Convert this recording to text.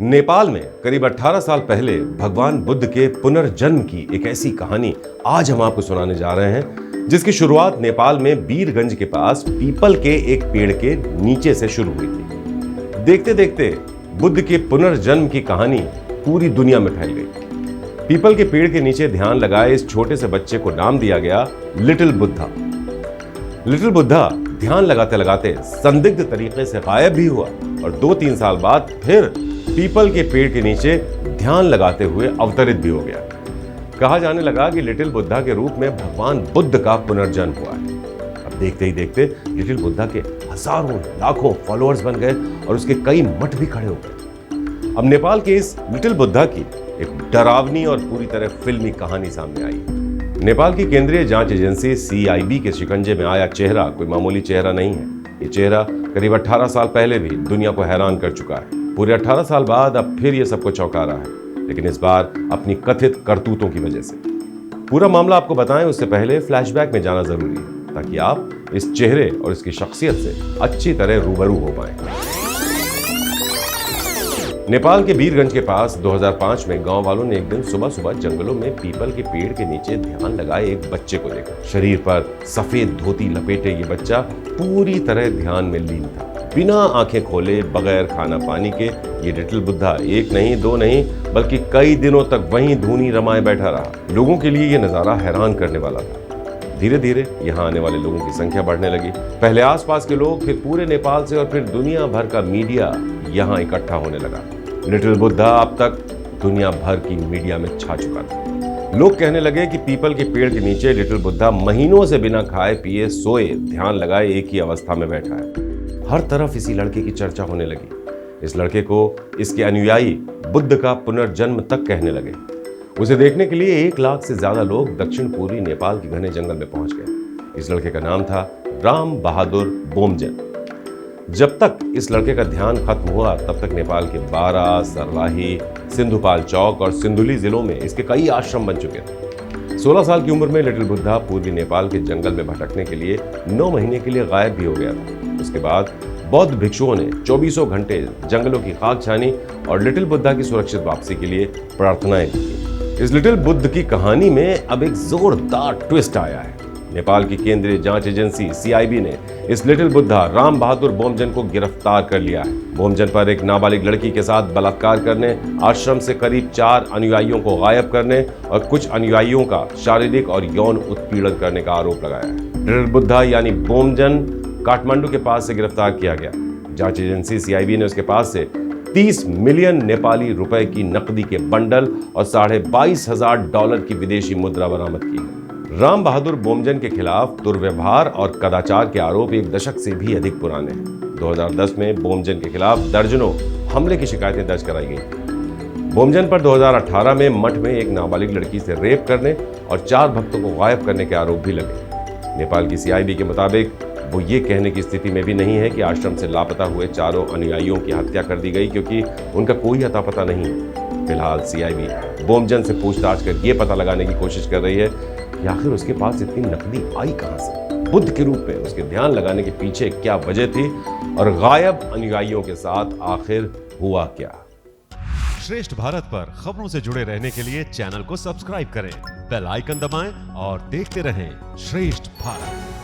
नेपाल में करीब 18 साल पहले भगवान बुद्ध के पुनर्जन्म की एक ऐसी कहानी आज हम आपको सुनाने जा रहे हैं, जिसकी शुरुआत नेपाल में बीरगंज के पास पीपल के एक पेड़ के नीचे से शुरू हुई थी। देखते देखते बुद्ध के पुनर्जन्म की कहानी पूरी दुनिया में फैल गई। पीपल के पेड़ के नीचे ध्यान लगाए इस छोटे से बच्चे को नाम दिया गया लिटिल बुद्धा। लिटिल बुद्धा ध्यान लगाते लगाते संदिग्ध तरीके से गायब भी हुआ और 2-3 साल बाद फिर पीपल के पेड़ के नीचे ध्यान लगाते हुए अवतरित भी हो गया। कहा जाने लगा कि लिटिल बुद्धा के रूप में भगवान बुद्ध का पुनर्जन्म हुआ है। अब देखते ही देखते लिटिल बुद्धा के हजारों लाखों फॉलोअर्स बन गए और उसके कई मठ भी खड़े हो गए। अब नेपाल के इस लिटिल बुद्धा की एक डरावनी और पूरी तरह फिल्मी कहानी सामने आई। नेपाल की केंद्रीय जांच एजेंसी CIB के शिकंजे में आया चेहरा कोई मामूली चेहरा नहीं है। ये चेहरा करीब 18 साल पहले भी दुनिया को हैरान कर चुका है। पूरे 18 साल बाद अब फिर ये सबको चौंका रहा है, लेकिन इस बार अपनी कथित करतूतों की वजह से। पूरा मामला आपको बताएं उससे पहले फ्लैशबैक में जाना जरूरी है, ताकि आप इस चेहरे और इसकी शख्सियत से अच्छी तरह रूबरू हो पाएं। नेपाल के बीरगंज के पास 2005 में गांव वालों ने एक दिन सुबह सुबह जंगलों में पीपल के पेड़ के नीचे ध्यान लगाए एक बच्चे को देखा। शरीर पर सफेद धोती लपेटे ये बच्चा पूरी तरह ध्यान में लीन था। बिना आंखें खोले, बगैर खाना पानी के ये लिटिल बुद्धा एक नहीं दो नहीं बल्कि कई दिनों तक वहीं धूनी रमाए बैठा रहा। लोगों के लिए ये नजारा हैरान करने वाला था। धीरे धीरे यहाँ आने वाले लोगों की संख्या बढ़ने लगी। पहले आसपास के लोग, फिर पूरे नेपाल से और फिर दुनिया भर का मीडिया यहाँ इकट्ठा होने लगा। लिटिल बुद्धा अब तक दुनिया भर की मीडिया में छा चुका था। लोग कहने लगे कि पीपल के पेड़ के नीचे लिटिल बुद्धा महीनों से बिना खाए पिए सोए ध्यान लगाए एक ही अवस्था में बैठा है। हर तरफ इसी लड़के की चर्चा होने लगी। इस लड़के को इसके अनुयायी बुद्ध का पुनर्जन्म तक कहने लगे। उसे देखने के लिए 1 लाख से ज्यादा लोग दक्षिण पूर्वी नेपाल के घने जंगल में पहुंच गए। इस लड़के का नाम था राम बहादुर बोमजन। जब तक इस लड़के का ध्यान खत्म हुआ तब तक नेपाल के बारा, सर्लाही, सिंधुपाल चौक और सिंधुली जिलों में इसके कई आश्रम बन चुके थे। 16 साल की उम्र में लिटिल बुद्धा पूर्वी नेपाल के जंगल में भटकने के लिए 9 महीने के लिए गायब भी हो गया था। उसके बाद बौद्ध भिक्षुओं ने 24 घंटे जंगलों की खाक छानी और लिटिल बुद्धा की सुरक्षित वापसी के लिए प्रार्थनाएं की। इस लिटिल बुद्ध की कहानी में अब एक जोरदार ट्विस्ट आया है। नेपाल की केंद्रीय जांच एजेंसी CIB ने इस लिटिल बुद्धा राम बहादुर बोमजन को गिरफ्तार कर लिया है। बोमजन पर एक नाबालिग लड़की के साथ बलात्कार करने, आश्रम से करीब 4 अनुयायियों को गायब करने और कुछ अनुयायियों का शारीरिक और यौन उत्पीड़न करने का आरोप लगाया है। लिटिल बुद्धा यानी बोमजन काठमांडू के पास से गिरफ्तार किया गया। जांच एजेंसी CIB ने उसके पास से 30 मिलियन नेपाली रुपए की नकदी के बंडल और $22,500 की विदेशी मुद्रा बरामद की है। राम बहादुर बोमजन के खिलाफ दुर्व्यवहार और कदाचार के आरोप 1 दशक से भी अधिक पुराने हैं। 2010 में बोमजन के खिलाफ दर्जनों हमले की शिकायतें दर्ज कराई गई। बोमजन पर 2018 में मठ में एक नाबालिग लड़की से रेप करने और 4 भक्तों को गायब करने के आरोप भी लगे। नेपाल की CIB के मुताबिक वो ये कहने की स्थिति में भी नहीं है कि आश्रम से लापता हुए 4 अनुयायियों की हत्या कर दी गई, क्योंकि उनका कोई अता पता नहीं है। फिलहाल CIB बोमजन से पूछताछ कर ये पता लगाने की कोशिश कर रही है कि आखिर उसके पास इतनी नकदी आई कहां से। बुद्ध के रूप में उसके ध्यान लगाने के पीछे क्या वजह थी और गायब अनुयायियों के साथ आखिर हुआ क्या। श्रेष्ठ भारत पर खबरों से जुड़े रहने के लिए चैनल को सब्सक्राइब करें, बेल आइकन दबाएं और देखते रहें श्रेष्ठ भारत।